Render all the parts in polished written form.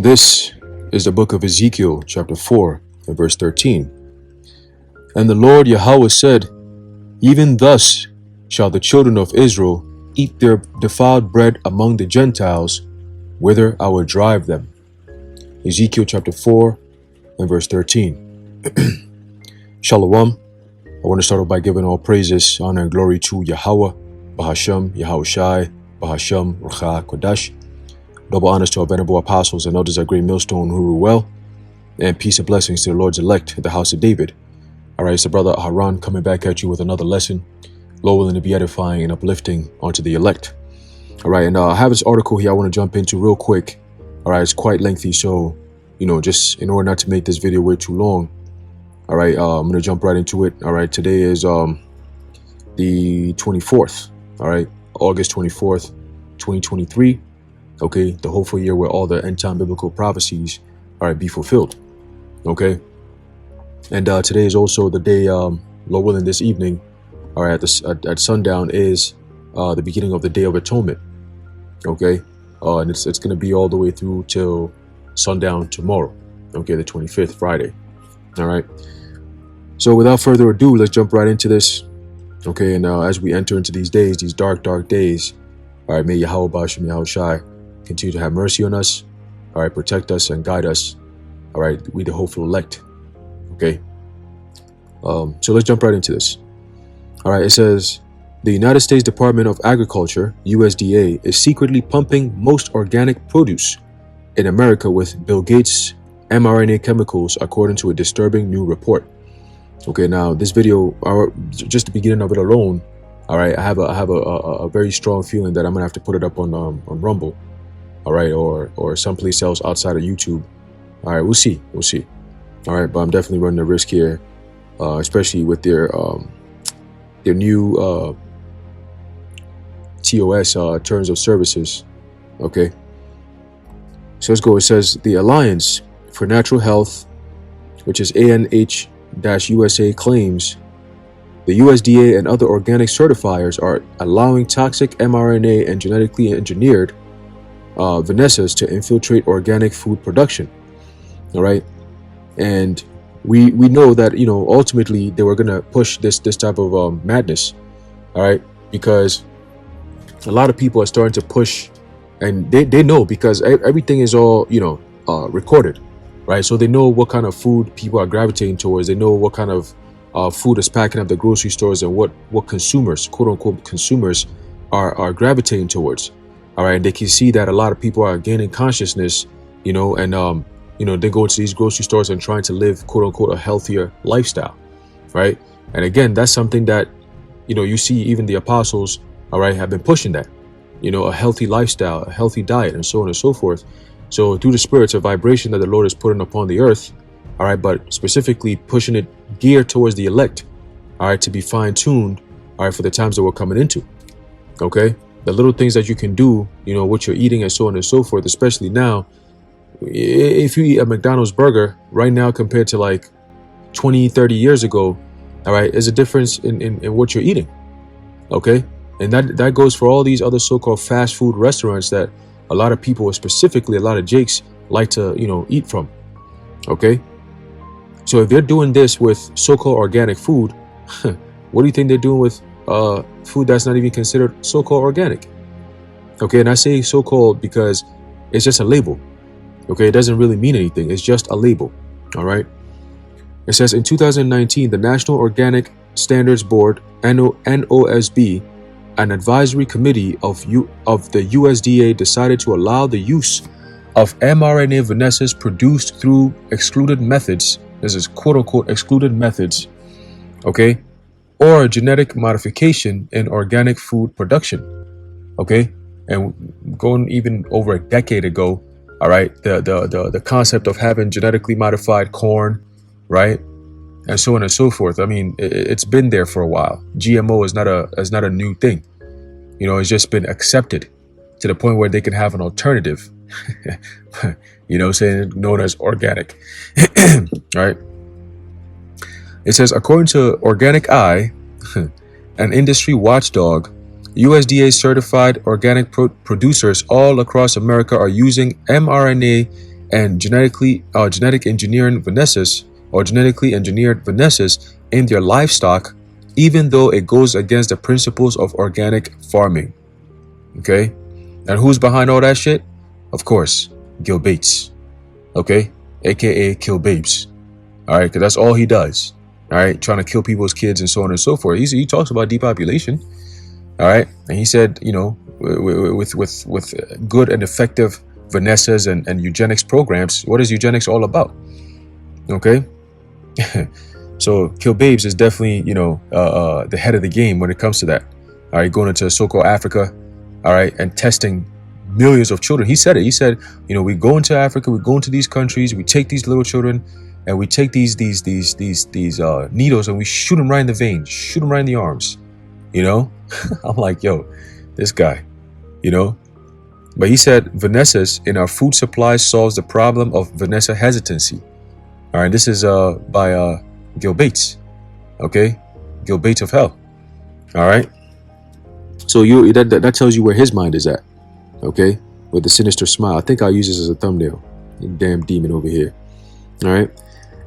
This is the book of Ezekiel, chapter 4, and verse 13. And the Lord Yahweh said, Even thus shall the children of Israel eat their defiled bread among the Gentiles, whither I will drive them. Ezekiel chapter 4 and verse 13. Shalom. I want to start off by giving all praises, honor, and glory to Yahweh, Bahashem, Yahushai, Bahashem, Ruach Kodash. Double honors to our venerable apostles and elders at Great Millstone who rule well, and peace and blessings to the Lord's elect, the house of David. All right, it's the brother Haran coming back at you with another lesson, Lord willing to be edifying and uplifting onto the elect. All right, and I have this article here I want to jump into real quick. All right, it's quite lengthy, so, just in order not to make this video way too long, all right, I'm going to jump right into it. All right, today is the 24th, all right, August 24th, 2023. Okay, the hopeful year where all the end-time biblical prophecies, all right, be fulfilled. Okay, and today is also the day, Lord willing, this evening, all right, at sundown is the beginning of the Day of Atonement. Okay, and it's going to be all the way through till sundown tomorrow. Okay, the 25th, Friday. All right. So without further ado, let's jump right into this. Okay, and as we enter into these days, these dark days, all right, may Yahweh Bashem Yahushai continue to have mercy on us, all right, protect us and guide us, all right, we the hopeful elect. Okay, so let's jump right into this. All right, it says, the United States Department of Agriculture, USDA, is secretly pumping most organic produce in America with Bill Gates' mRNA chemicals, according to a disturbing new report. Okay, now this video, just the beginning of it alone, all right, I have a very strong feeling that I'm gonna have to put it up on Rumble, all right, or someplace else outside of YouTube. All right, we'll see. All right, but I'm definitely running a risk here, especially with their new TOS terms of services. Okay, so let's go. It says the Alliance for Natural Health, which is ANH-USA, claims the USDA and other organic certifiers are allowing toxic mRNA and genetically engineered Vanessas to infiltrate organic food production. All right, and we know that ultimately they were gonna push this type of madness. All right, because a lot of people are starting to push, and they know, because everything is all recorded, right? So they know what kind of food people are gravitating towards. They know what kind of food is packing up the grocery stores, and what consumers, quote unquote consumers, are gravitating towards. All right, and they can see that a lot of people are gaining consciousness, and they go into these grocery stores and trying to live, quote unquote, a healthier lifestyle, right? And again, that's something that you see even the apostles, all right, have been pushing that, a healthy lifestyle, a healthy diet, and so on and so forth. So through the spirits of vibration that the Lord is putting upon the earth, all right, but specifically pushing it geared towards the elect, all right, to be fine-tuned, all right, for the times that we're coming into. Okay, the little things that you can do, what you're eating and so on and so forth, especially now. If you eat a McDonald's burger right now compared to like 20-30 years ago, all right, there's a difference in what you're eating. Okay, and that goes for all these other so-called fast food restaurants that a lot of people, specifically a lot of Jakes, like to eat from. Okay, so if they're doing this with so-called organic food, what do you think they're doing with food that's not even considered so-called organic? Okay, and I say so-called because it's just a label. Okay, it doesn't really mean anything. It's just a label. All right. It says in 2019, the National Organic Standards Board, NOSB, an advisory committee of the USDA, decided to allow the use of mRNA Vanessas produced through excluded methods. This is quote unquote excluded methods. Okay, or genetic modification in organic food production. Okay, and going even over a decade ago. All right, the concept of having genetically modified corn, right, and so on and so forth. I mean, it's been there for a while. GMO is not a new thing. It's just been accepted to the point where they can have an alternative. Saying known as organic. Right. It says, according to Organic Eye, an industry watchdog, USDA certified organic producers all across America are using mRNA and genetic engineering Vanessas or genetically engineered Vanessas in their livestock, even though it goes against the principles of organic farming. Okay? And who's behind all that shit? Of course, Gil Bates. Okay? AKA Kill Babes. Alright, because that's all he does. Alright, trying to kill people's kids and so on and so forth. He talks about depopulation. Alright, and he said, you know, with good and effective Vanessas and eugenics programs, what is eugenics all about? Okay? So Kill Babes is definitely, you know, the head of the game when it comes to that. Alright, going into so-called Africa, alright, and testing millions of children. He said it. He said, you know, we go into Africa, we go into these countries, we take these little children, and we take these needles and we shoot them right in the veins, shoot them right in the arms. You know, I'm like, yo, this guy, you know. But he said, Vanessas in our food supply solves the problem of Vanessa hesitancy. All right, this is by Gil Bates. Okay, Gil Bates of hell. All right. So that tells you where his mind is at. Okay, with the sinister smile. I think I'll use this as a thumbnail. Damn demon over here. All right.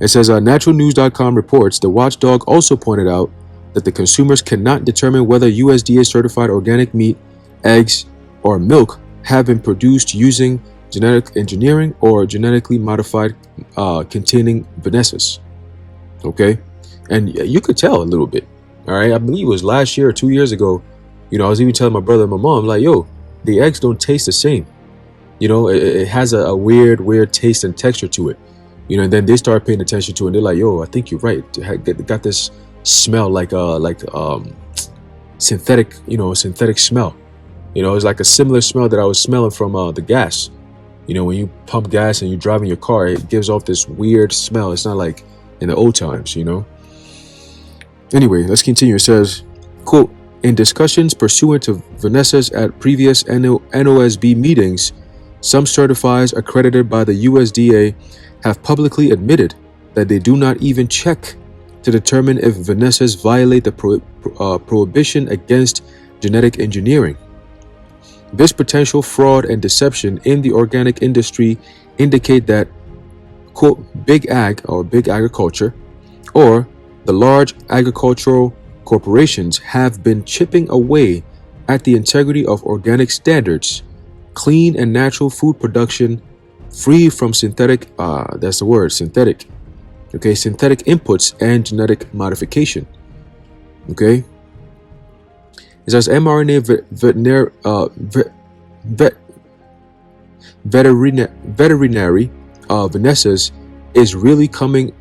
It says, naturalnews.com reports the watchdog also pointed out that the consumers cannot determine whether USDA certified organic meat, eggs, or milk have been produced using genetic engineering or genetically modified containing Vanessas. Okay, and you could tell a little bit. All right, I believe it was last year or 2 years ago. You know, I was even telling my brother and my mom, like, yo, the eggs don't taste the same. You know, it has a weird taste and texture to it. You know, and then they start paying attention to it and they're like, yo, I think you're right. It got this smell like synthetic, you know, synthetic smell. You know, it's like a similar smell that I was smelling from the gas. You know, when you pump gas and you're driving your car, it gives off this weird smell. It's not like in the old times, you know. Anyway, let's continue. It says, quote, in discussions pursuant to Vanessas at previous NOSB meetings, some certifiers accredited by the USDA have publicly admitted that they do not even check to determine if Vanessas violate the prohibition against genetic engineering. This potential fraud and deception in the organic industry indicate that, quote, big ag or big agriculture or the large agricultural corporations have been chipping away at the integrity of organic standards, clean and natural food production, free from synthetic, that's the word, synthetic, okay, synthetic inputs and genetic modification, okay. It says mRNA veterinary Vanessas is really coming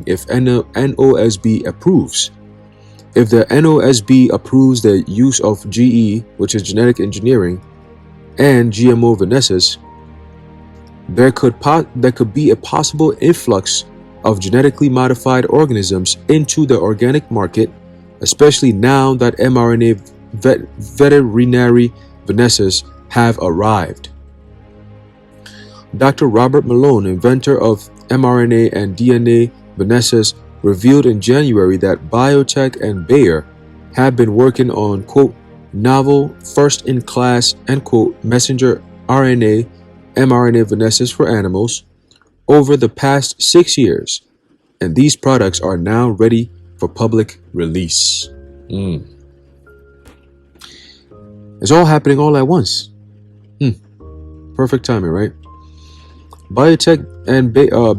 if NOSB approves. If the NOSB approves the use of GE, which is genetic engineering, and GMO Vanessas, there could be a possible influx of genetically modified organisms into the organic market, especially now that mRNA veterinary Vanessas have arrived. Dr. Robert Malone, inventor of mRNA and DNA Vanessas, revealed in January that biotech and Bayer have been working on, quote, novel, first-in-class, end quote, messenger RNA, mRNA Vanessas for animals over the past 6 years, and these products are now ready for public release. It's all happening all at once. Perfect timing, right? Biotech and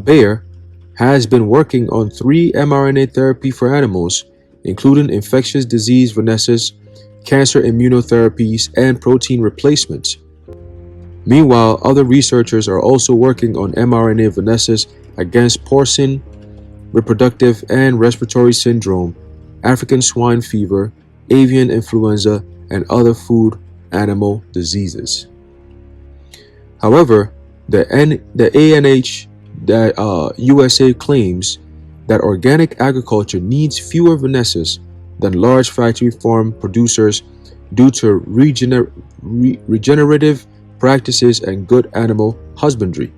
Bayer has been working on 3 mRNA therapy for animals, including infectious disease Vanessas, cancer immunotherapies, and protein replacements. Meanwhile, other researchers are also working on mRNA Vanessas against porcine, reproductive and respiratory syndrome, African swine fever, avian influenza, and other food animal diseases. However, the ANH USA claims that organic agriculture needs fewer Vanessas than large factory farm producers due to regenerative practices and good animal husbandry.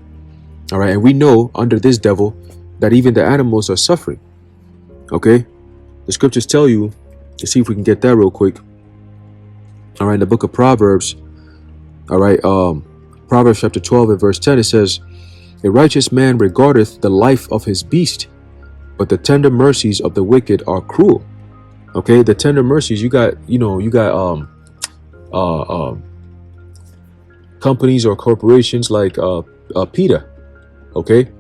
All right, and we know under this devil that even the animals are suffering. Okay, the scriptures tell you, let's see if we can get that real quick. All right, in the book of Proverbs, all right, Proverbs chapter 12 and verse 10, it says, A righteous man regardeth the life of his beast, but the tender mercies of the wicked are cruel. Okay, the tender mercies, you got companies or corporations like PETA. Okay,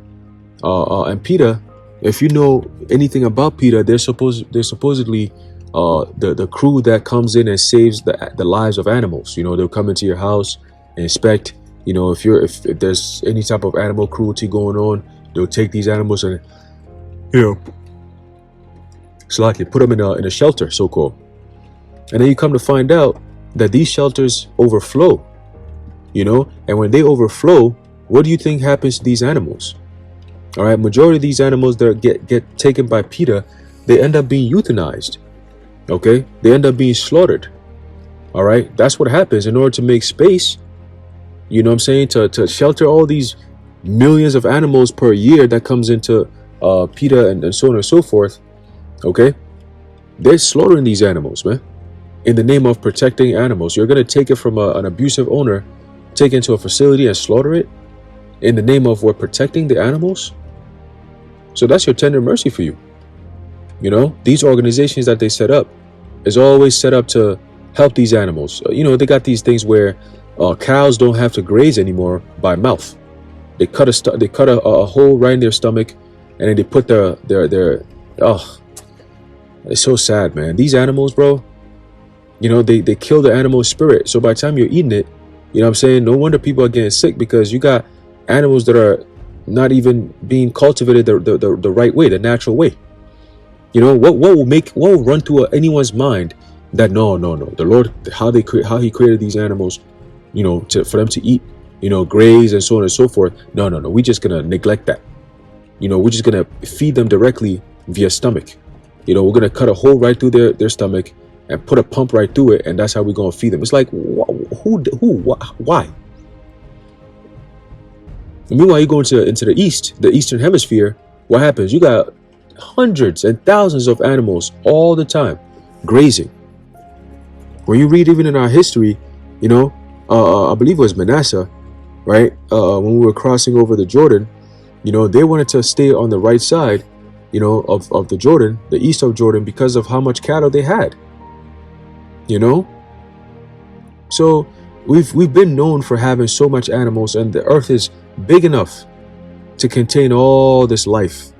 and PETA, if you know anything about PETA, they're supposedly the crew that comes in and saves the lives of animals. You know, they'll come into your house and inspect. You know, if there's any type of animal cruelty going on, they'll take these animals and, you know, so like put them in a shelter, so called. And then you come to find out that these shelters overflow. You know, and when they overflow, what do you think happens to these animals? All right, majority of these animals that get taken by PETA, they end up being euthanized. Okay, they end up being slaughtered. All right, that's what happens in order to make space. You know what I'm saying? To shelter all these millions of animals per year that comes into PETA and so on and so forth. Okay, they're slaughtering these animals, man, in the name of protecting animals. You're gonna take it from an abusive owner, take it into a facility and slaughter it in the name of what, protecting the animals? So that's your tender mercy for you. You know, these organizations that they set up is always set up to help these animals. You know, they got these things where cows don't have to graze anymore by mouth. They cut a hole right in their stomach, and then they put their oh, it's so sad, man. These animals, bro, you know, they kill the animal spirit. So by the time you're eating it, you know what I'm saying, no wonder people are getting sick, because you got animals that are not even being cultivated the right way, the natural way. You know, what will run through anyone's mind that no, the Lord, how he created these animals, you know, for them to eat, you know, graze and so on and so forth. No, we're just gonna neglect that. You know, we're just gonna feed them directly via stomach. You know, we're gonna cut a hole right through their stomach and put a pump right through it, and that's how we're gonna feed them. It's like, why? And meanwhile, you go into the Eastern Hemisphere. What happens? You got hundreds and thousands of animals all the time grazing. When you read even in our history, you know, I believe it was Manasseh, right? When we were crossing over the Jordan, you know, they wanted to stay on the right side, you know, of the Jordan, the east of Jordan, because of how much cattle they had. You know, so we've been known for having so much animals, and the earth is big enough to contain all this life.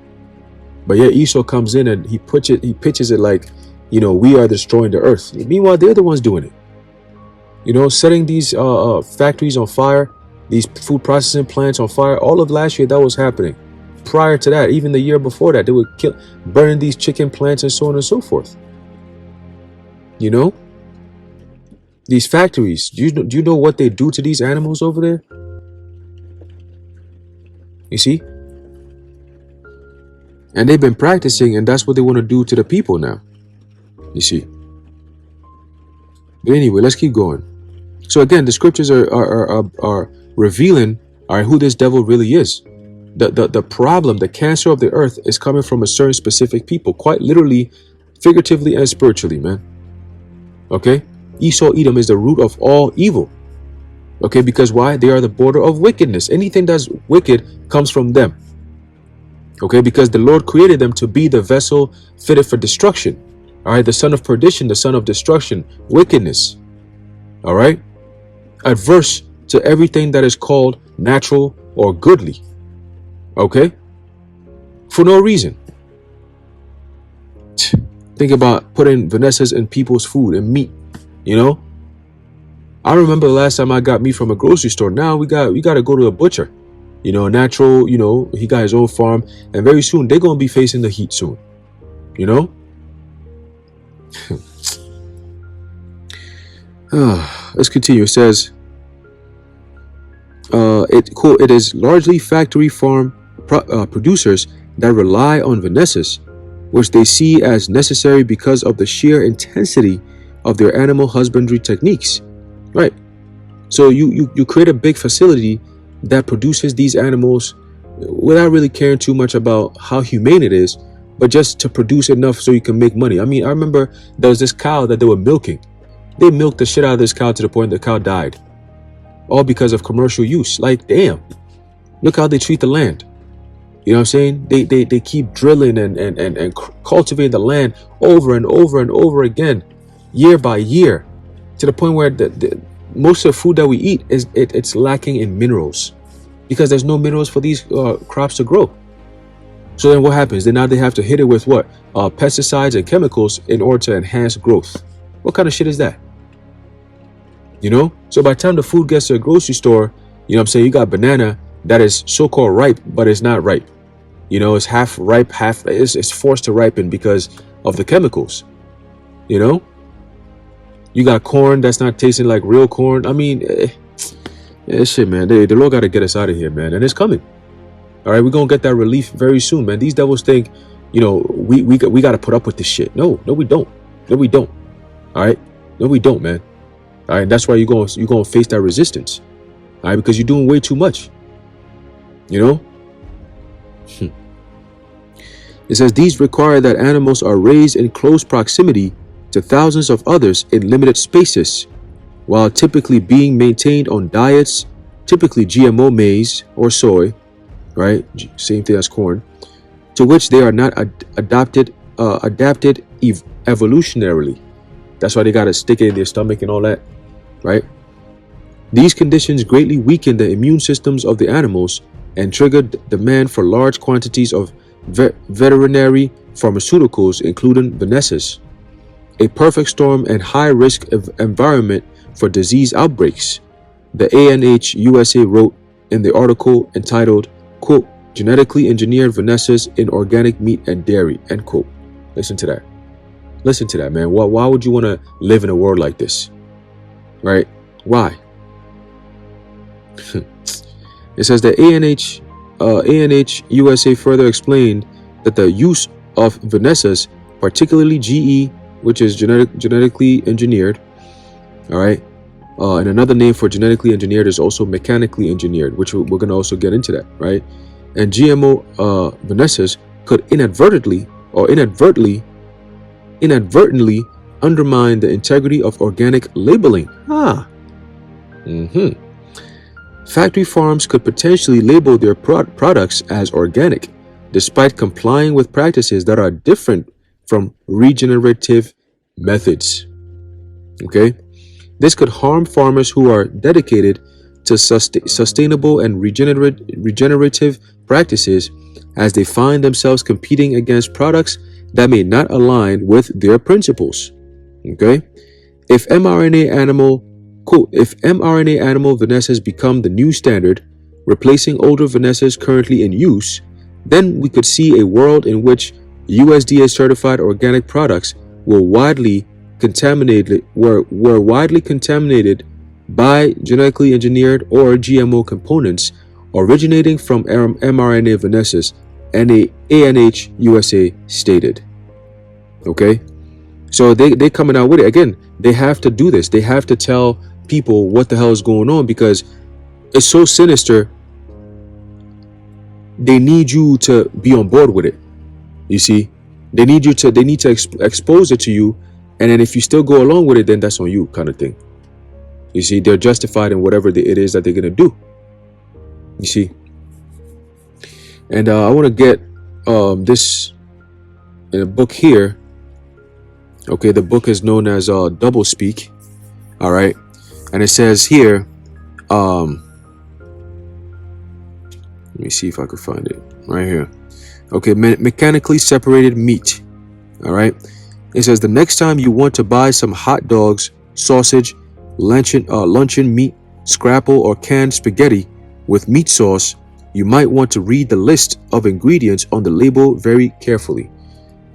But yet Esau comes in and he pitches it like, you know, we are destroying the earth. Meanwhile, they're the ones doing it. You know, setting these factories on fire, these food processing plants on fire. All of last year that was happening. Prior to that, even the year before that, they would burning these chicken plants and so on and so forth. You know, these factories. Do you know what they do to these animals over there? You see? And they've been practicing, and that's what they want to do to the people now. You see? But anyway, let's keep going. So again, the scriptures are revealing, all right, who this devil really is. The problem, the cancer of the earth is coming from a certain specific people, quite literally, figuratively, and spiritually, man. Okay? Esau, Edom is the root of all evil. Okay, because why? They are the border of wickedness. Anything that's wicked comes from them. Okay, because the Lord created them to be the vessel fitted for destruction. All right, the son of perdition, the son of destruction, wickedness. All right, adverse to everything that is called natural or goodly. Okay, for no reason. Think about putting Vanessa's in people's food and meat. You know, I remember the last time I got meat from a grocery store. Now we got to go to a butcher. You know, natural, you know, he got his own farm, and very soon they're going to be facing the heat soon. You know? Let's continue. It says, it is largely factory farm producers that rely on Vanessas, which they see as necessary because of the sheer intensity of their animal husbandry techniques. Right? So you create a big facility that produces these animals without really caring too much about how humane it is, but just to produce enough so you can make money. I mean, I remember there was this cow that they were milking. They milked the shit out of this cow to the point the cow died. All because of commercial use. Like, damn. Look how they treat the land. You know what I'm saying? They keep drilling and cultivating the land over and over and over again, year by year, to the point where most of the food that we eat it's lacking in minerals, because there's no minerals for these crops to grow. So then what happens? Then now they have to hit it with what? Pesticides and chemicals in order to enhance growth. What kind of shit is that? You know? So by the time the food gets to a grocery store, you know what I'm saying, you got banana that is so-called ripe, but it's not ripe. You know, it's half ripe, it's forced to ripen because of the chemicals. You know? You got corn that's not tasting like real corn. I mean, shit, man. The Lord got to get us out of here, man. And it's coming. All right, we're going to get that relief very soon, man. These devils think, you know, we got to put up with this shit. No, we don't. No, we don't. All right? No, we don't, man. All right, that's why you're going to face that resistance. All right, because you're doing way too much. You know? It says these require that animals are raised in close proximity to thousands of others in limited spaces, while typically being maintained on diets, typically GMO maize or soy, right? Same thing as corn, to which they are not adapted evolutionarily. That's why they got to stick it in their stomach and all that, right? These conditions greatly weaken the immune systems of the animals and trigger demand for large quantities of veterinary pharmaceuticals, including veneces, a perfect storm and high-risk environment for disease outbreaks, the ANH USA wrote in the article entitled, quote, genetically engineered veneces in organic meat and dairy, end quote. Listen to that. Listen to that, man. Why would you want to live in a world like this? Right? Why? It says that ANH USA further explained that the use of veneces, particularly GE, which is genetically engineered, all right, and another name for genetically engineered is also mechanically engineered, which we're going to also get into that, right? And GMO veneces could inadvertently undermine the integrity of organic labeling. Factory farms could potentially label their products as organic, despite complying with practices that are different from regenerative methods. Okay? This could harm farmers who are dedicated to sustainable and regenerative practices, as they find themselves competing against products that may not align with their principles. Okay? If mRNA animal veneces become the new standard, replacing older veneces currently in use, then we could see a world in which USDA certified organic products were widely contaminated by genetically engineered or GMO components originating from mRNA veneces, and ANH USA stated. Okay, so they coming out with it again. They have to do this. They have to tell people what the hell is going on, because it's so sinister. They need you to be on board with it. You see, they need to expose it to you, and then if you still go along with it, then that's on you, kind of thing. You see, they're justified in whatever it is that they're gonna do. You see, and I want to get this in a book here. Okay, the book is known as Double Speak. All right, and it says here, let me see if I can find it right here. Okay, mechanically separated meat. All right, it says the next time you want to buy some hot dogs, sausage, luncheon meat, scrapple, or canned spaghetti with meat sauce, you might want to read the list of ingredients on the label very carefully.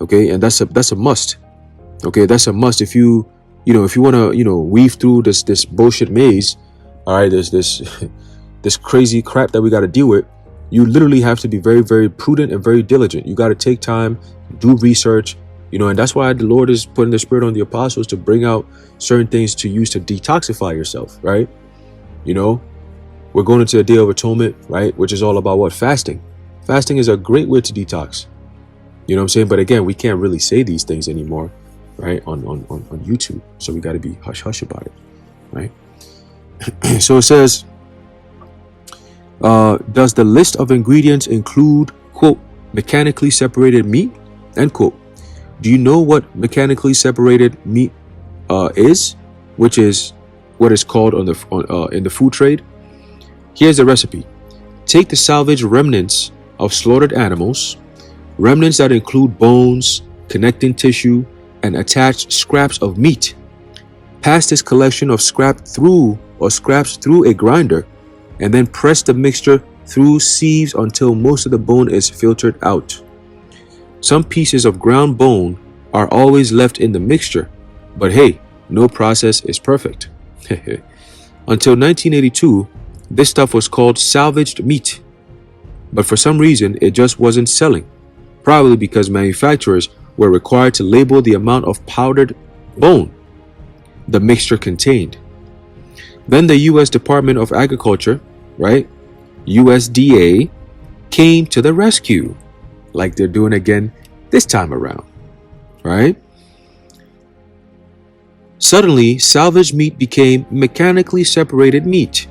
Okay, and that's a must. Okay, that's a must if you want to weave through this bullshit maze. All right, there's this crazy crap that we got to deal with. You literally have to be very, very prudent and very diligent. You got to take time, do research, and that's why the Lord is putting the Spirit on the apostles to bring out certain things to use to detoxify yourself, right? We're going into a Day of Atonement, right? Which is all about what? Fasting. Fasting is a great way to detox. You know what I'm saying? But again, we can't really say these things anymore, right? On YouTube. So we got to be hush hush about it, right? So it says, Does the list of ingredients include, quote, mechanically separated meat, end quote? Do you know what mechanically separated meat is, which is what is called in the food trade? Here's the recipe. Take the salvaged remnants of slaughtered animals, remnants that include bones, connecting tissue, and attached scraps of meat. Pass this collection of scraps through a grinder, and then press the mixture through sieves until most of the bone is filtered out. Some pieces of ground bone are always left in the mixture, but hey, no process is perfect. Until 1982, this stuff was called salvaged meat, but for some reason it just wasn't selling, probably because manufacturers were required to label the amount of powdered bone the mixture contained. Then the U.S. Department of Agriculture, right, USDA, came to the rescue, like they're doing again this time around, right? Suddenly, salvaged meat became mechanically separated meat,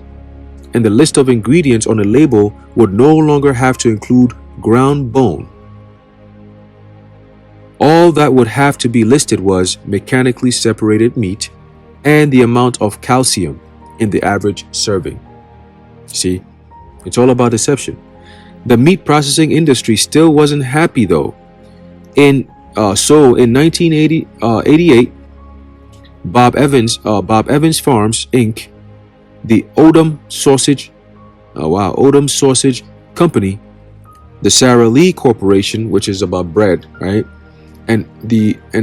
and the list of ingredients on the label would no longer have to include ground bone. All that would have to be listed was mechanically separated meat and the amount of calcium in the average serving. See, it's all about deception. The meat processing industry still wasn't happy though. In 1988, Bob Evans Farms Inc., the Odom Sausage Company, the Sara Lee Corporation, which is about bread, right, and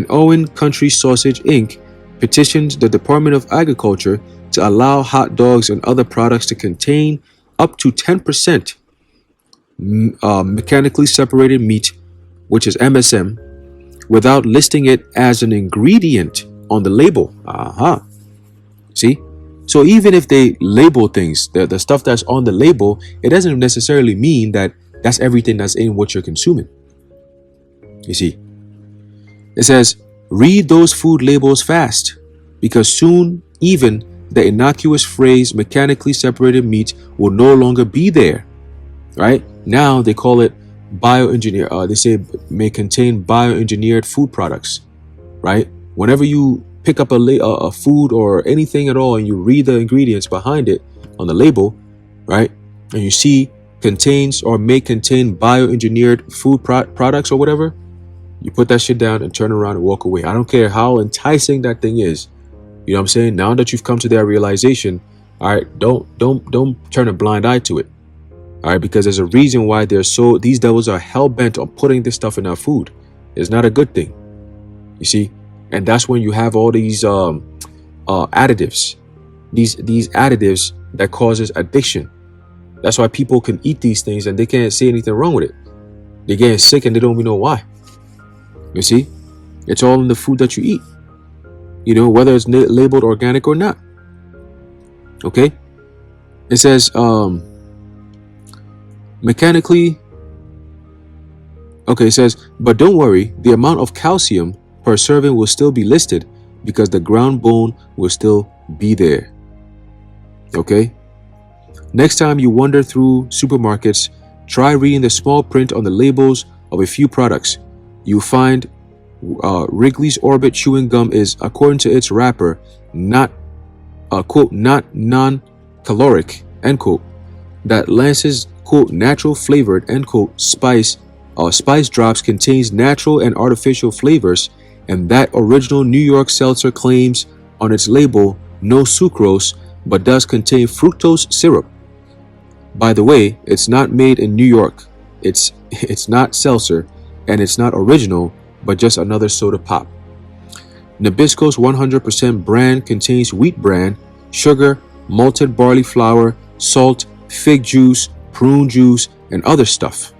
Owen Country Sausage Inc. petitioned the Department of Agriculture to allow hot dogs and other products to contain up to 10% mechanically separated meat, which is MSM, without listing it as an ingredient on the label. See? So even if they label things, the stuff that's on the label, it doesn't necessarily mean that that's everything that's in what you're consuming. You see? It says, read those food labels fast, because soon even the innocuous phrase mechanically separated meat will no longer be there, right? Now they call it bioengineered. They say may contain bioengineered food products, right? Whenever you pick up a food or anything at all and you read the ingredients behind it on the label, right? And you see contains or may contain bioengineered food products or whatever, you put that shit down and turn around and walk away. I don't care how enticing that thing is. You know what I'm saying? Now that you've come to that realization, all right, don't turn a blind eye to it. All right, because there's a reason why these devils are hell bent on putting this stuff in our food. It's not a good thing. You see? And that's when you have all these additives, these additives that causes addiction. That's why people can eat these things and they can't see anything wrong with it. They're getting sick and they don't even know why. You see, it's all in the food that you eat, you know, whether it's labeled organic or not. Okay. It says, mechanically. Okay. It says, but don't worry, the amount of calcium per serving will still be listed because the ground bone will still be there. Okay. Next time you wander through supermarkets, try reading the small print on the labels of a few products. You find Wrigley's Orbit chewing gum is, according to its wrapper, not quote not non-caloric, end quote. That Lance's quote natural flavored, end quote, spice drops contains natural and artificial flavors, and that original New York seltzer claims on its label no sucrose but does contain fructose syrup. By the way, it's not made in New York. It's not seltzer. And it's not original, but just another soda pop. Nabisco's 100% brand contains wheat bran, sugar, malted barley flour, salt, fig juice, prune juice, and other stuff.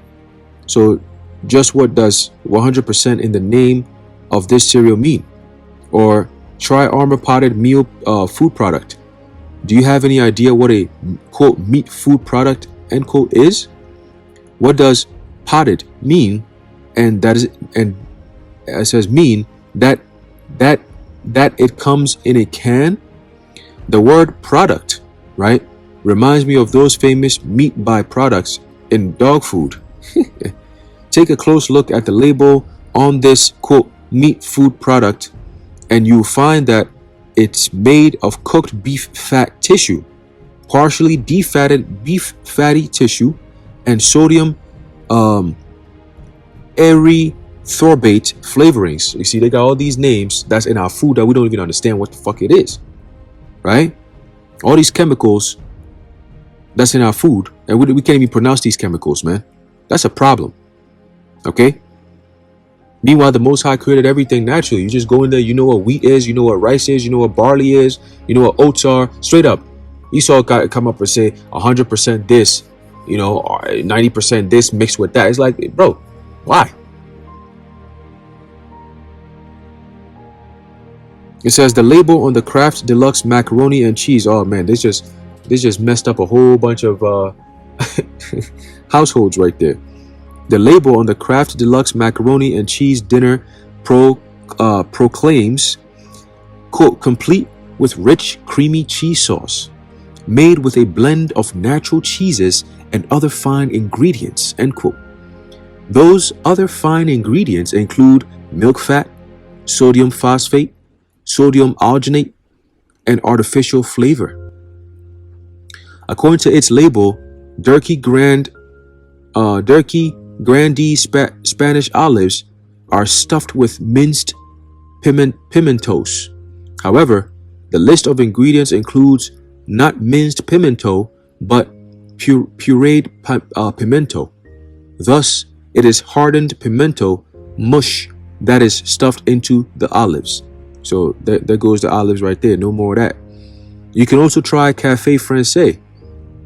So just what does 100% in the name of this cereal mean? Or try Armour potted meal food product. Do you have any idea what a quote meat food product, end quote, is? What does potted mean? And it says mean that it comes in a can. The word product, right, Reminds me of those famous meat byproducts in dog food. Take a close look at the label on this quote meat food product, and you'll find that it's made of cooked beef fat tissue, partially defatted beef fatty tissue, and sodium erythorbate flavorings. You see, they got all these names that's in our food that we don't even understand what the fuck it is, right? All these chemicals that's in our food, and we can't even pronounce these chemicals, man. That's a problem, okay? Meanwhile, the Most High created everything naturally. You just go in there, you know what wheat is, you know what rice is, you know what barley is, you know what oats are. Straight up, Esau got to come up and say 100% this, you know, or 90% this mixed with that. It's like, bro, why? It says the label on the Kraft Deluxe macaroni and cheese. Oh man, this just messed up a whole bunch of households right there. The label on the Kraft Deluxe macaroni and cheese dinner proclaims, quote, complete with rich, creamy cheese sauce, made with a blend of natural cheeses and other fine ingredients, end quote. Those other fine ingredients include milk fat, sodium phosphate, sodium alginate, and artificial flavor. According to its label, Durkee Grandee Spanish olives are stuffed with minced pimentos. However, the list of ingredients includes not minced pimento, but pureed pimento. Thus, it is hardened pimento mush that is stuffed into the olives. So there goes the olives right there. No more of that. You can also try Café Francais,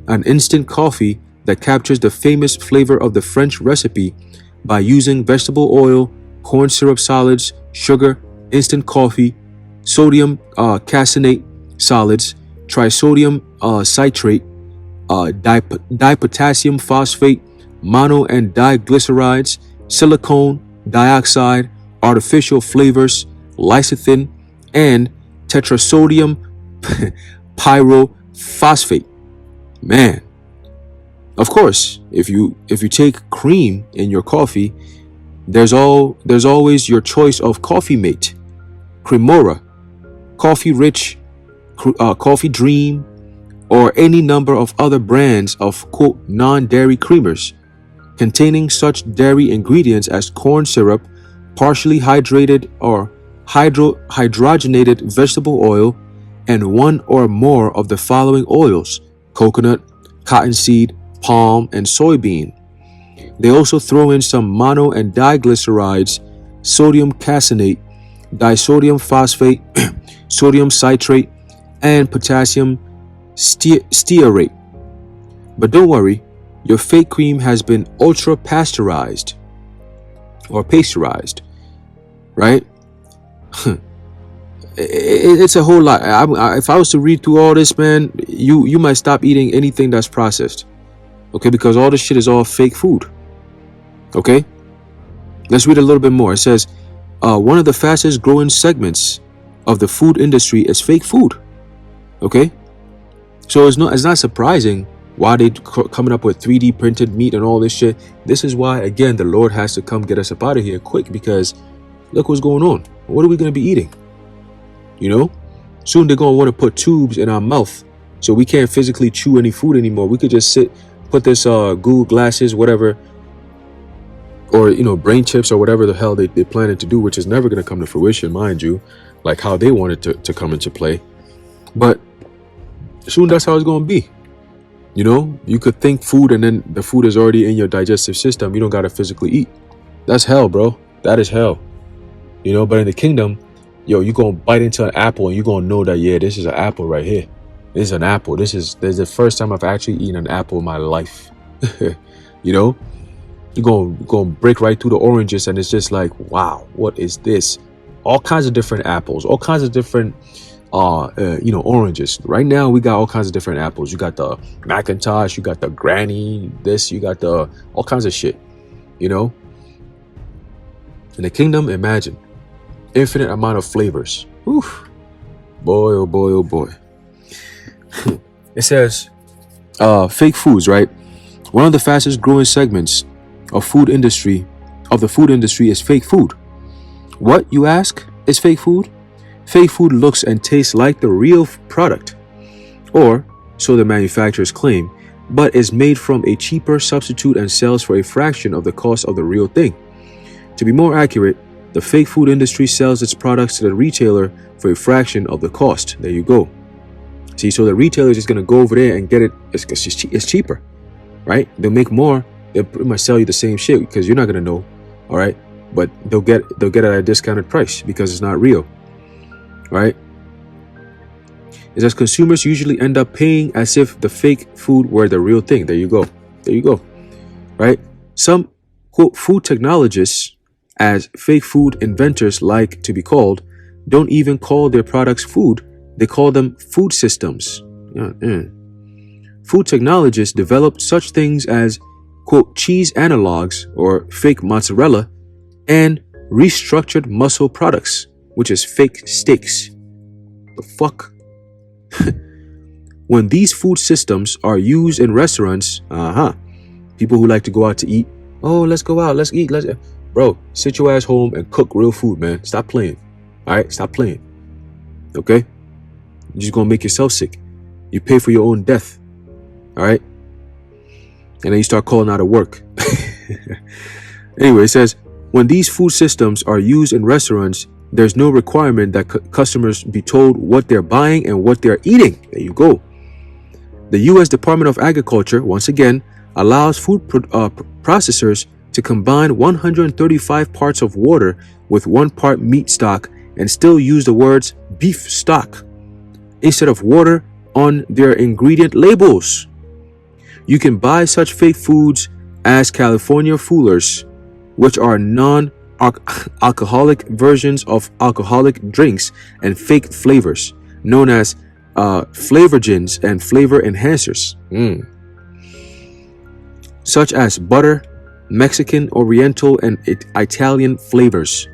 an instant coffee that captures the famous flavor of the French recipe by using vegetable oil, corn syrup solids, sugar, instant coffee, sodium caseinate solids, trisodium citrate, dipotassium phosphate, mono and diglycerides, silicone dioxide, artificial flavors, lecithin, and tetrasodium pyrophosphate. Man. Of course, if you take cream in your coffee, there's always your choice of Coffee Mate, Cremora, Coffee Rich, Coffee Dream, or any number of other brands of quote non-dairy creamers containing such dairy ingredients as corn syrup, partially hydrated or hydrogenated vegetable oil, and one or more of the following oils: coconut, cottonseed, palm, and soybean. They also throw in some mono and diglycerides, sodium caseinate, disodium phosphate, sodium citrate, and potassium stearate. But don't worry, your fake cream has been ultra pasteurized or pasteurized, right? It's a whole lot. If I was to read through all this, man, you might stop eating anything that's processed. Okay, because all this shit is all fake food. Okay, let's read a little bit more. It says, one of the fastest growing segments of the food industry is fake food. Okay, so it's not surprising why they coming up with 3D printed meat and all this shit. This is why, again, the Lord has to come get us up out of here quick, because look what's going on. What are we going to be eating? You know, soon they're going to want to put tubes in our mouth so we can't physically chew any food anymore. We could just put this Google glasses, whatever, or, you know, brain chips or whatever the hell they planning to do, which is never going to come to fruition, mind you, like how they want it to come into play. But soon that's how it's going to be. You know, you could think food and then the food is already in your digestive system. You don't got to physically eat. That's hell, bro. That is hell. You know, but in the kingdom, yo, you're going to bite into an apple and you're going to know that, yeah, this is an apple right here. This is an apple. This is the first time I've actually eaten an apple in my life. You know, you're going to break right through the oranges and it's just like, wow, what is this? All kinds of different apples, all kinds of different, you know, oranges. Right now, we got all kinds of different apples. You got the Macintosh, you got the Granny, this, you got the all kinds of shit, you know. In the kingdom, imagine. Infinite amount of flavors. Oof. Boy, oh boy, oh boy. It says, Fake foods, right? One of the fastest growing segments of the food industry is fake food. What, you ask, is fake food? Fake food looks and tastes like the real product, or so the manufacturers claim, but is made from a cheaper substitute and sells for a fraction of the cost of the real thing. To be more accurate, the fake food industry sells its products to the retailer for a fraction of the cost. There you go. See, so the retailer is just going to go over there and get it. It's cheaper, right? They'll make more. They'll pretty much sell you the same shit because you're not going to know, all right? But they'll get it at a discounted price because it's not real, right? It says consumers usually end up paying as if the fake food were the real thing. There you go. There you go, right? Some, quote, food technologists, as fake food inventors like to be called, don't even call their products food. They call them food systems. Food technologists developed such things as, quote, cheese analogs or fake mozzarella and restructured muscle products, which is fake steaks. The fuck? When these food systems are used in restaurants, people who like to go out to eat, oh, let's go out, let's eat, bro, sit your ass home and cook real food, man. Stop playing. All right, stop playing. Okay? You're just gonna make yourself sick. You pay for your own death. All right? And then you start calling out of work. Anyway, it says, when these food systems are used in restaurants, there's no requirement that customers be told what they're buying and what they're eating. There you go. The U.S. Department of Agriculture, once again, allows food processors to combine 135 parts of water with 1 part meat stock and still use the words beef stock instead of water on their ingredient labels. You can buy such fake foods as California Foolers, which are non-alcoholic versions of alcoholic drinks and fake flavors, known as flavorgens and flavor enhancers, such as butter, Mexican, Oriental, and Italian flavors.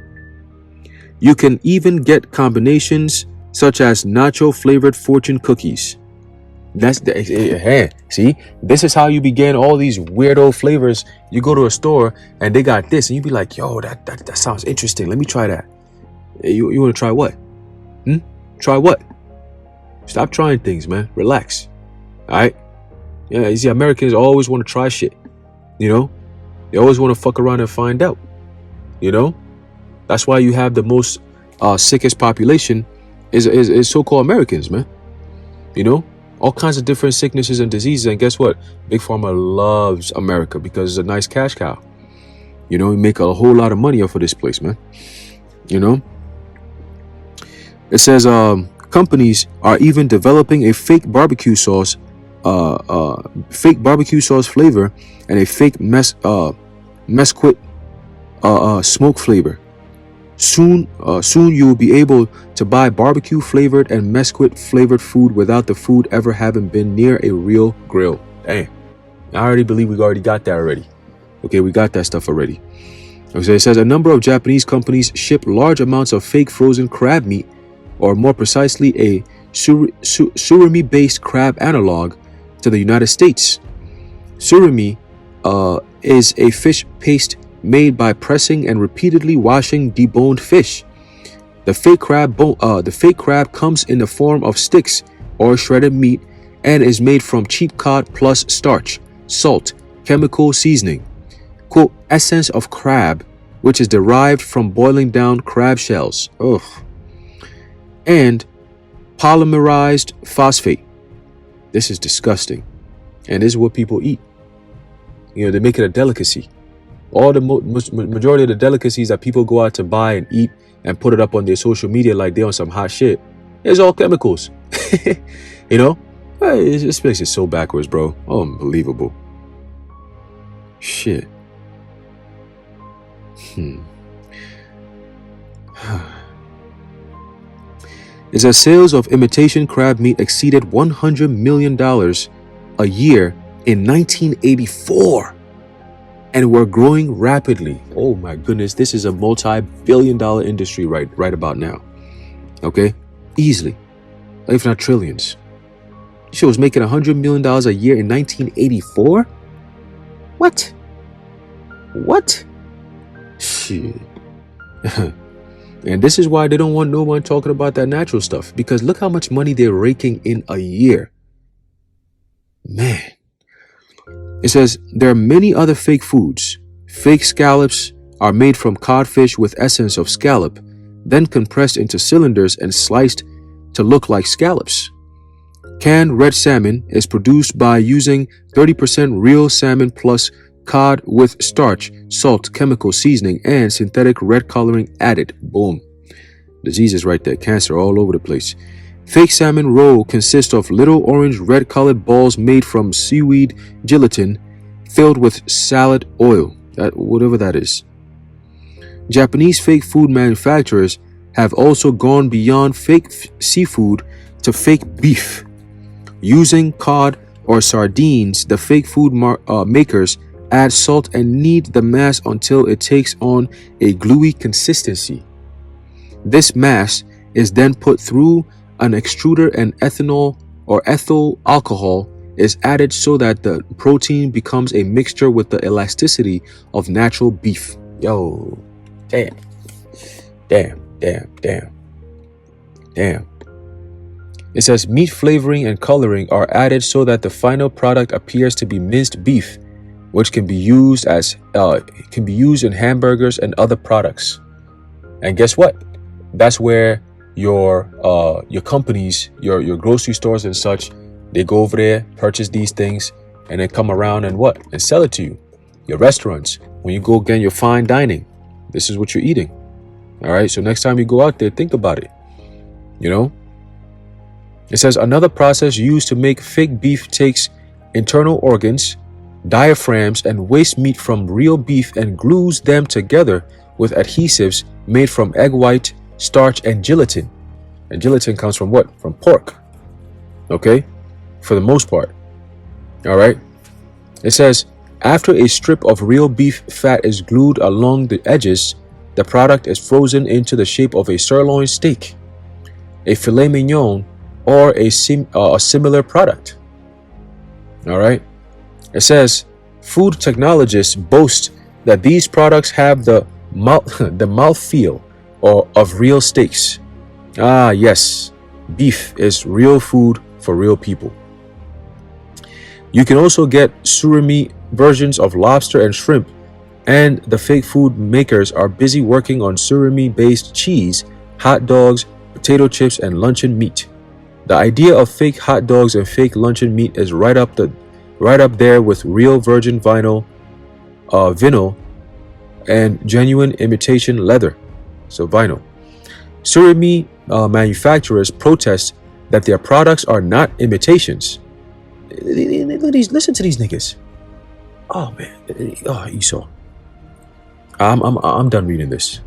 You can even get combinations such as nacho flavored fortune cookies. That's see, this is how you begin all these weirdo flavors. You go to a store and they got this, and you be like, yo, that sounds interesting. Let me try that. You want to try what? Try what? Stop trying things, man. Relax. All right. Yeah, you see, Americans always want to try shit. You know, they always want to fuck around and find out. You know, that's why you have the most sickest population is so-called Americans, man. You know, all kinds of different sicknesses and diseases, and guess what? Big Pharma loves America because it's a nice cash cow. You know, you make a whole lot of money off of this place, man. You know, it says companies are even developing a fake barbecue sauce flavor and a fake mesquite smoke flavor. Soon you will be able to buy barbecue flavored and mesquite flavored food without the food ever having been near a real grill. Dang, I already believe we already got that already. Okay, we got that stuff already. Okay, it says a number of Japanese companies ship large amounts of fake frozen crab meat, or more precisely a surimi-based crab analog, to the United States. Surimi is a fish paste made by pressing and repeatedly washing deboned fish. The fake crab comes in the form of sticks or shredded meat and is made from cheap cod plus starch, salt, chemical seasoning, quote, essence of crab, which is derived from boiling down crab shells, and polymerized phosphate. This is disgusting, and this is what people eat. You know, they make it a delicacy. All the majority of the delicacies that people go out to buy and eat and put it up on their social media like they're on some hot shit, it's all chemicals. You know, this place is so backwards, bro. Unbelievable. Shit. It says sales of imitation crab meat exceeded $100 million a year in 1984 and were growing rapidly. Oh my goodness, this is a multi-billion-dollar industry right about now. Okay, easily, if not trillions. She was making $100 million a year in 1984. What? Shit. And this is why they don't want no one talking about that natural stuff, because look how much money they're raking in a year. Man. It says there are many other fake foods. Fake scallops are made from codfish with essence of scallop, then compressed into cylinders and sliced to look like scallops. Canned red salmon is produced by using 30% real salmon plus cod with starch, salt, chemical seasoning, and synthetic red coloring added. Boom. Disease is right there. Cancer all over the place. Fake salmon roll consists of little orange red colored balls made from seaweed gelatin filled with salad oil. Whatever that is. Japanese fake food manufacturers have also gone beyond fake seafood to fake beef. Using cod or sardines, the fake food makers add salt and knead the mass until it takes on a gluey consistency. This mass is then put through an extruder and ethanol or ethyl alcohol is added so that the protein becomes a mixture with the elasticity of natural beef. Yo, damn. It says meat flavoring and coloring are added so that the final product appears to be minced beef, which can be used in hamburgers and other products. And guess what? That's where your companies, your grocery stores and such, they go over there, purchase these things, and then come around and what? And sell it to you. Your restaurants, when you go get your fine dining, this is what you're eating. All right. So next time you go out there, think about it. You know. It says another process used to make fake beef takes internal organs, diaphragms, and waste meat from real beef and glues them together with adhesives made from egg white, starch, and gelatin. And gelatin comes from what? From pork. Okay? For the most part. All right? It says after a strip of real beef fat is glued along the edges, the product is frozen into the shape of a sirloin steak, a filet mignon, or a similar product. All right. It says food technologists boast that these products have the mouthfeel of real steaks. Ah, yes. Beef is real food for real people. You can also get surimi versions of lobster and shrimp, and the fake food makers are busy working on surimi-based cheese, hot dogs, potato chips, and luncheon meat. The idea of fake hot dogs and fake luncheon meat is right up there with real virgin vinyl, and genuine imitation leather. So vinyl. Surimi manufacturers protest that their products are not imitations. Listen to these niggas. Oh man. Oh, Esau. I'm done reading this.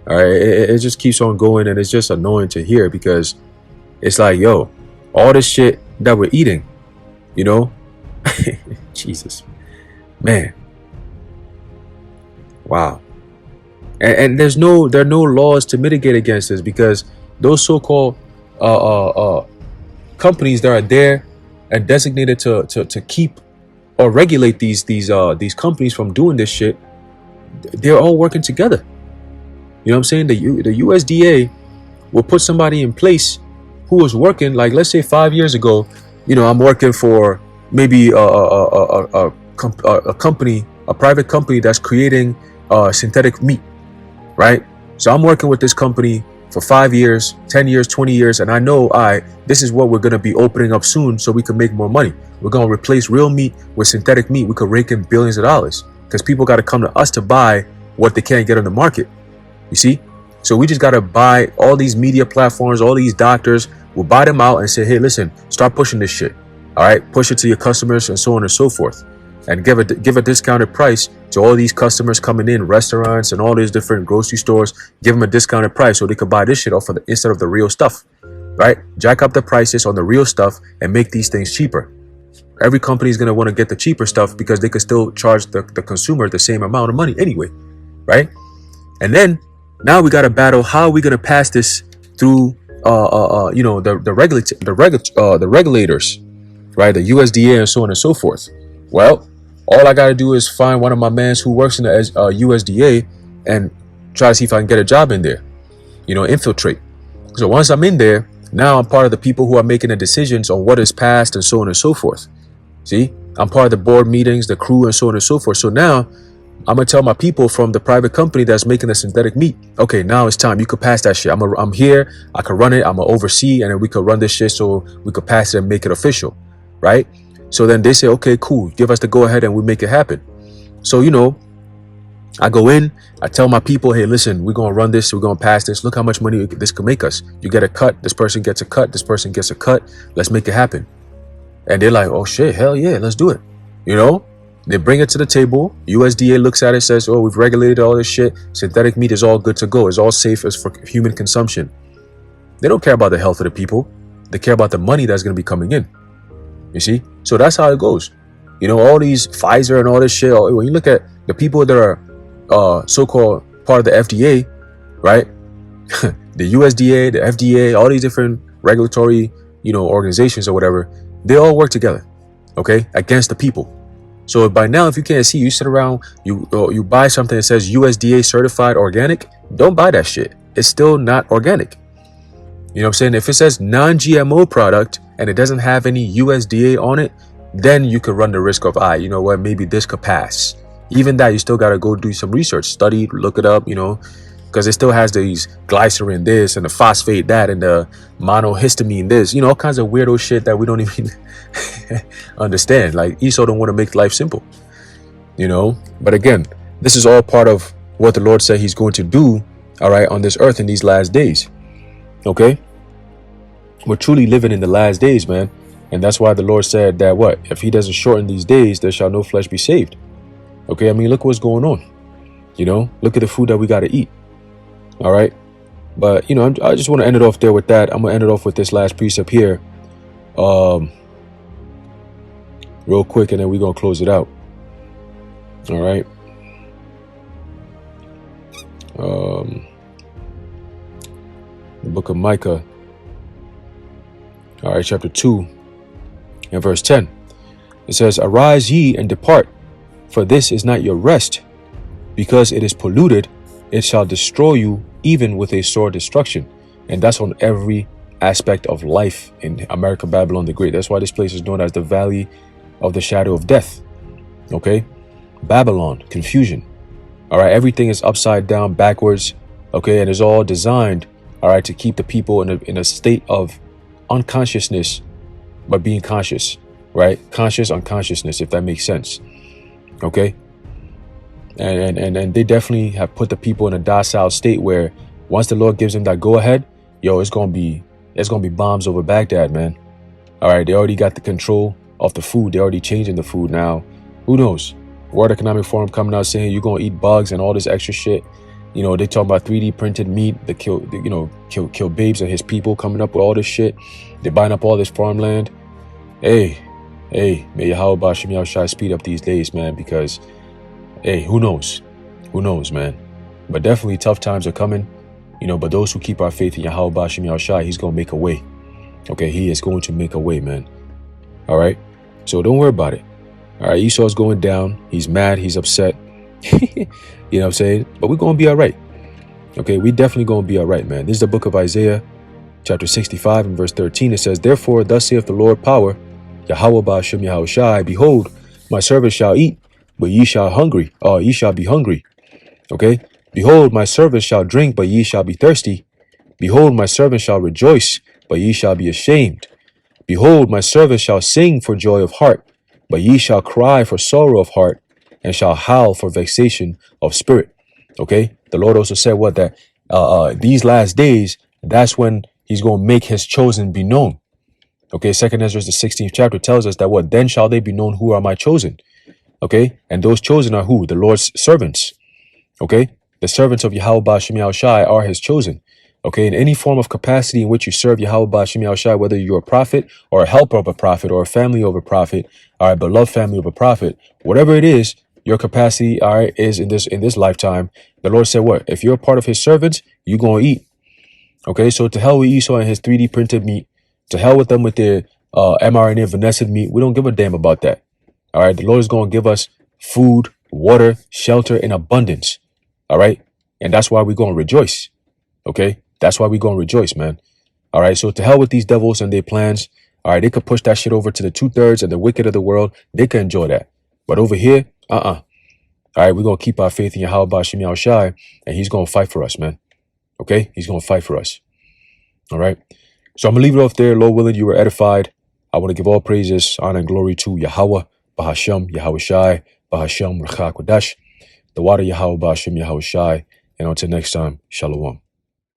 All right, it just keeps on going, and it's just annoying to hear because it's like, yo, all this shit that we're eating, you know, Jesus, man, wow. And there are no laws to mitigate against this because those so-called companies that are there and designated to keep or regulate these companies from doing this shit, they're all working together. You know what I'm saying? The USDA will put somebody in place who was working, like, let's say 5 years ago, you know, I'm working for maybe a company, a private company that's creating synthetic meat, right? So I'm working with this company for 5 years, 10 years, 20 years, and I know this is what we're going to be opening up soon so we can make more money. We're going to replace real meat with synthetic meat. We could rake in billions of dollars because people got to come to us to buy what they can't get on the market. You see? So we just got to buy all these media platforms, all these doctors. We'll buy them out and say, hey, listen, start pushing this shit. All right, push it to your customers and so on and so forth. And give a discounted price to all these customers coming in, restaurants and all these different grocery stores. Give them a discounted price so they could buy this shit off of instead of the real stuff. Right? Jack up the prices on the real stuff and make these things cheaper. Every company is going to want to get the cheaper stuff because they could still charge the consumer the same amount of money anyway. Right? And then now we got to battle. How are we going to pass this through, the regulators? right? The USDA and so on and so forth. Well, all I got to do is find one of my mans who works in the USDA and try to see if I can get a job in there, infiltrate. So once I'm in there, now I'm part of the people who are making the decisions on what is passed and so on and so forth. See, I'm part of the board meetings, the crew, and so on and so forth. So now I'm gonna tell my people from the private company that's making the synthetic meat, okay, now it's time. You could pass that shit. I'm here. I could run it. I'm gonna oversee, and then we could run this shit so we could pass it and make it official, right? So then they say, okay, cool. Give us the go ahead, and we make it happen. So I go in. I tell my people, hey, listen, we're gonna run this. We're gonna pass this. Look how much money this could make us. You get a cut. This person gets a cut. This person gets a cut. Let's make it happen. And they're like, oh shit, hell yeah, let's do it. They bring it to the table. USDA looks at it, says, oh, we've regulated all this shit. Synthetic meat is all good to go. It's all safe as for human consumption. They don't care about the health of the people. They care about the money that's going to be coming in. You see? So that's how it goes. All these Pfizer and all this shit. When you look at the people that are so-called part of the FDA, right? The USDA, the FDA, all these different regulatory, organizations or whatever, they all work together, okay, against the people. So by now, if you can't see, you sit around, you buy something that says USDA certified organic, don't buy that shit. It's still not organic. You know what I'm saying? If it says non-GMO product and it doesn't have any USDA on it, then you could run the risk of, maybe this could pass. Even that, you still got to go do some research, study, look it up, because it still has these glycerin this and the phosphate that and the monohistamine this, all kinds of weirdo shit that we don't even understand. Like Esau don't want to make life simple, But again, this is all part of what the Lord said he's going to do, all right, on this earth in these last days, okay? We're truly living in the last days, man. And that's why the Lord said that if he doesn't shorten these days, there shall no flesh be saved. Okay, I mean, look what's going on. Look at the food that we got to eat. All right. But, I just want to end it off there with that. I'm going to end it off with this last precept here. Real quick, and then we're going to close it out. All right. The book of Micah. All right, chapter 2 and verse 10. It says, arise ye and depart, for this is not your rest. Because it is polluted, it shall destroy you even with a sore destruction. And that's on every aspect of life in America, Babylon the Great. That's why this place is known as the Valley of the Shadow of Death. Okay? Babylon, confusion. All right, everything is upside down, backwards. Okay, and it's all designed, all right, to keep the people in a state of unconsciousness, but being conscious, right? Conscious unconsciousness, if that makes sense. Okay? And they definitely have put the people in a docile state where once the Lord gives them that go ahead, it's gonna be bombs over Baghdad, man. All right, they already got the control of the food. They're already changing the food now. Who knows? World Economic Forum coming out saying you're gonna eat bugs and all this extra shit. They talk about 3D printed meat, kill babes and his people, coming up with all this shit. They're buying up all this farmland. Hey, may Yahweh Shem Yahushai speed up these days, man, because hey, who knows? Who knows, man? But definitely tough times are coming, but those who keep our faith in Yahweh Shem Yahushai, he's going to make a way. Okay, he is going to make a way, man. All right? So don't worry about it. All right, Esau's going down. He's mad. He's upset. You know what I'm saying? But we're going to be all right. Okay, we definitely going to be all right, man. This is the book of Isaiah, chapter 65 and verse 13. It says, therefore, thus saith the Lord power, Yahweh Shem Yahushai, behold, my servant shall eat, but ye shall be hungry. Okay? Behold, my servant shall drink, but ye shall be thirsty. Behold, my servant shall rejoice, but ye shall be ashamed. Behold, my servant shall sing for joy of heart, but ye shall cry for sorrow of heart, and shall howl for vexation of spirit. Okay? The Lord also said that these last days, that's when he's going to make his chosen be known. Okay? 2nd Ezra, the 16th chapter tells us that then shall they be known who are my chosen. Okay? And those chosen are who? The Lord's servants. Okay? The servants of Yahweh Shem Yahushai are his chosen. Okay? In any form of capacity in which you serve Yahweh Shem Yahushai, whether you're a prophet or a helper of a prophet or a family of a prophet, or a beloved family of a prophet, whatever it is, your capacity, all right, is in this lifetime. The Lord said what? If you're a part of his servants, you're going to eat. Okay? So to hell with Esau and his 3D printed meat. To hell with them with their mRNA venesid meat. We don't give a damn about that. All right. The Lord is going to give us food, water, shelter in abundance. All right. And that's why we're going to rejoice. Okay. That's why we're going to rejoice, man. All right. So to hell with these devils and their plans. All right. They could push that shit over to the 2/3 of the wicked of the world. They can enjoy that. But over here, All right. We're going to keep our faith in Yahweh Ba'Shem Yahushai, and he's going to fight for us, man. Okay. He's going to fight for us. All right. So I'm going to leave it off there. Lord willing, you were edified. I want to give all praises, honor, and glory to Yahweh, Bahashem, Yahushai, Bahashem, Rachak Kodash, the water Yahweh, Bahashem, Yahushai. And until next time, Shalom.